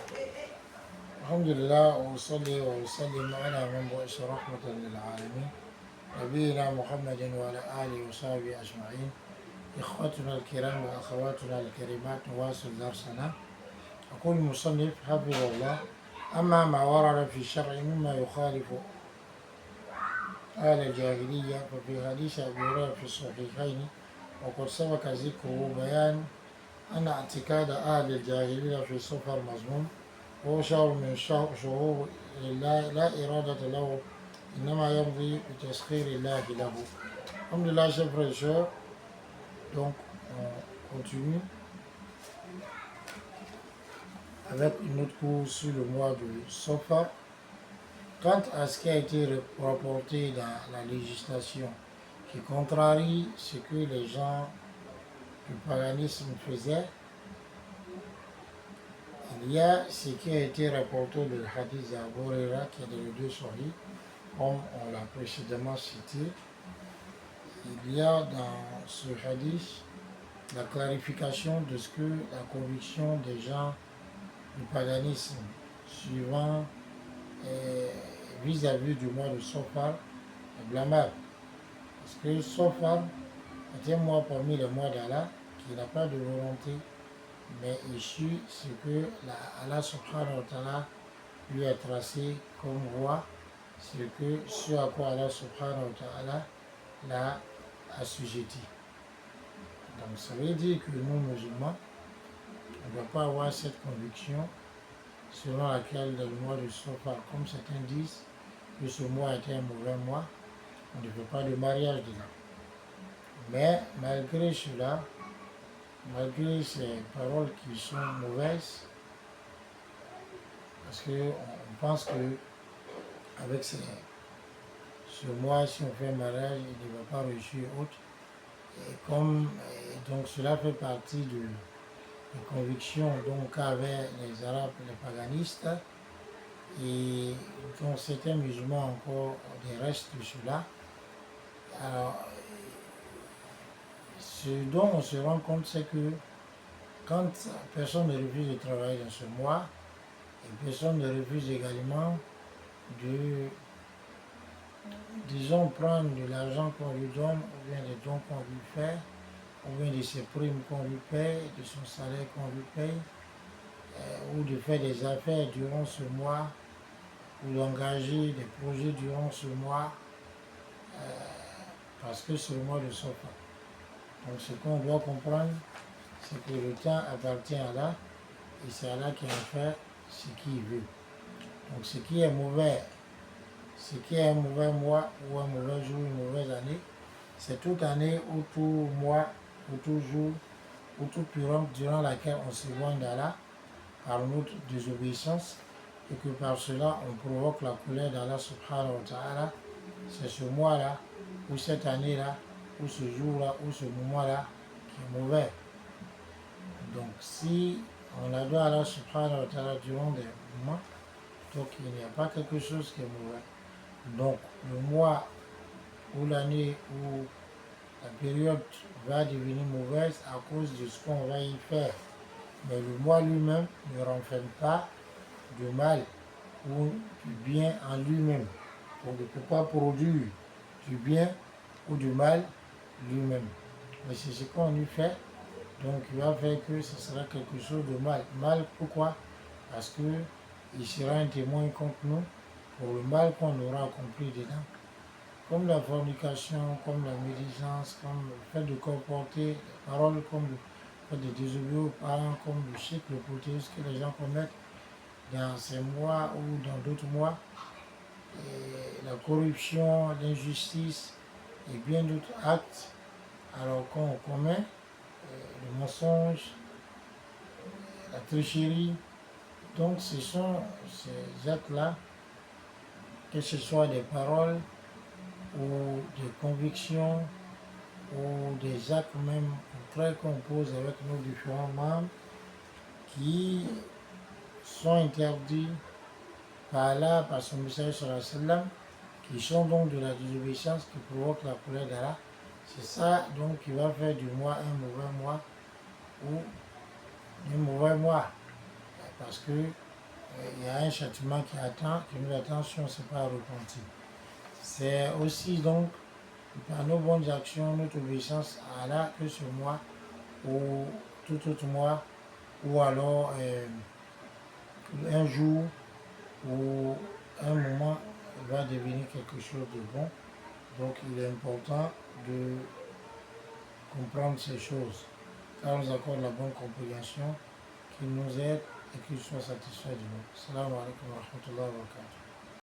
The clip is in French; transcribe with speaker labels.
Speaker 1: الحمد لله وأصلي وأسلم على من بعث رحمة للعالمين نبينا محمد وعلى آله وصحبه أجمعين. إخوتنا الكرام وأخواتنا الكريمات نواصل درسنا. يقول المصنف حفظه الله: أما ما ورد في الشرع مما يخالف أهل الجاهلية ففي حديث أبي هريرة في الصحيحين وقد سبق ذكره بيان أن اعتقاد أهل الجاهلية في السفر مذموم، وهو شهر من شهور الله لا إرادة له، إنما يمضي بتسخير الله له. Alhamdulillah, chers frères et sœurs, donc on continue avec une autre course sur le mois de Safar. Quant à ce qui a été rapporté dans la législation qui contrarie ce que les gens du paganisme faisaient, il y a ce qui a été rapporté de hadith d'Abu Huraira qui est dans les deux sahih, comme on l'a précédemment cité. Il y a dans ce hadith la clarification de ce que la conviction des gens du paganisme suivant vis-à-vis du mois de Safar est blâmable. Parce que Safar est un mois parmi les mois d'Allah qui n'a pas de volonté, mais il suit ce que Allah subhanahu wa ta'ala lui a tracé comme voie, ce à quoi Allah subhanahu wa ta'ala l'a assujetti. Donc ça veut dire que nous musulmans, on ne doit pas avoir cette conviction selon laquelle dans le mois de Safar, comme certains disent que ce mois était un mauvais mois, on ne fait pas de mariage dedans. Mais malgré cela, malgré ces paroles qui sont mauvaises, parce qu'on pense que avec ce mois, si on fait un mariage, il ne va pas réussir autre. Et donc cela fait partie des convictions qu'avaient les Arabes, les paganistes, et dont certains musulmans encore des restes de cela. Alors, ce dont on se rend compte, c'est que quand personne ne refuse de travailler dans ce mois, et personne ne refuse également de, disons, prendre de l'argent qu'on lui donne, ou bien des dons qu'on lui fait, ou bien de ses primes qu'on lui paye, de son salaire qu'on lui paye, ou de faire des affaires durant ce mois, ou d'engager des projets durant ce mois, parce que c'est le mois de Safar. Donc ce qu'on doit comprendre, c'est que le temps appartient à Allah, et c'est Allah qui en fait ce qu'il veut. Donc ce qui est mauvais, ce qui est un mauvais mois, ou un mauvais jour, une mauvaise année, c'est toute année ou tout mois, ou tout jour, ou toute période durant laquelle on s'éloigne d'Allah par notre désobéissance, et que par cela on provoque la colère d'Allah subhanahu wa ta'ala. C'est ce mois-là, ou cette année-là, ou ce jour-là, ou ce moment-là qui est mauvais. Donc si on adore Allah subhanahu wa ta'ala durant des moments, donc il n'y a pas quelque chose qui est mauvais. Donc le mois ou l'année où la période va devenir mauvaise à cause de ce qu'on va y faire. Mais le mois lui-même ne renferme pas de mal ou du bien en lui-même. On ne peut pas produire du bien ou du mal lui-même. Mais c'est ce qu'on y fait, donc il va faire que ce sera quelque chose de mal. Mal pourquoi? Parce qu'il sera un témoin contre nous pour le mal qu'on aura accompli dedans. Comme la fornication, comme la médisance, comme le fait de comporter des paroles, comme le fait de désobéir aux parents, comme le shirk, le polythéisme que les gens commettent dans ces mois ou dans d'autres mois, et la corruption, l'injustice et bien d'autres actes, alors qu'on commet le mensonge, la tricherie. Donc ce sont ces actes-là, que ce soit des paroles ou des convictions ou des actes même très qu'on pose avec nos différents membres, qui sont interdits par Allah, par son message sallallahu alayhi wa sallam, qui sont donc de la désobéissance, qui provoquent la colère d'Allah. C'est ça donc qui va faire du mois un mauvais mois ou un mauvais mois. Parce que il y a un châtiment qui nous attend si on ne s'est pas repenti. C'est aussi donc par nos bonnes actions, notre obéissance à Allah, que ce mois ou tout autre mois, ou alors un jour ou un moment va devenir quelque chose de bon. Donc il est important de comprendre ces choses. Car nous accorde la bonne compréhension, qu'il nous aide et qu'il soit satisfait de nous. Salam alaikum wa rahmatullahi wa barakatuh.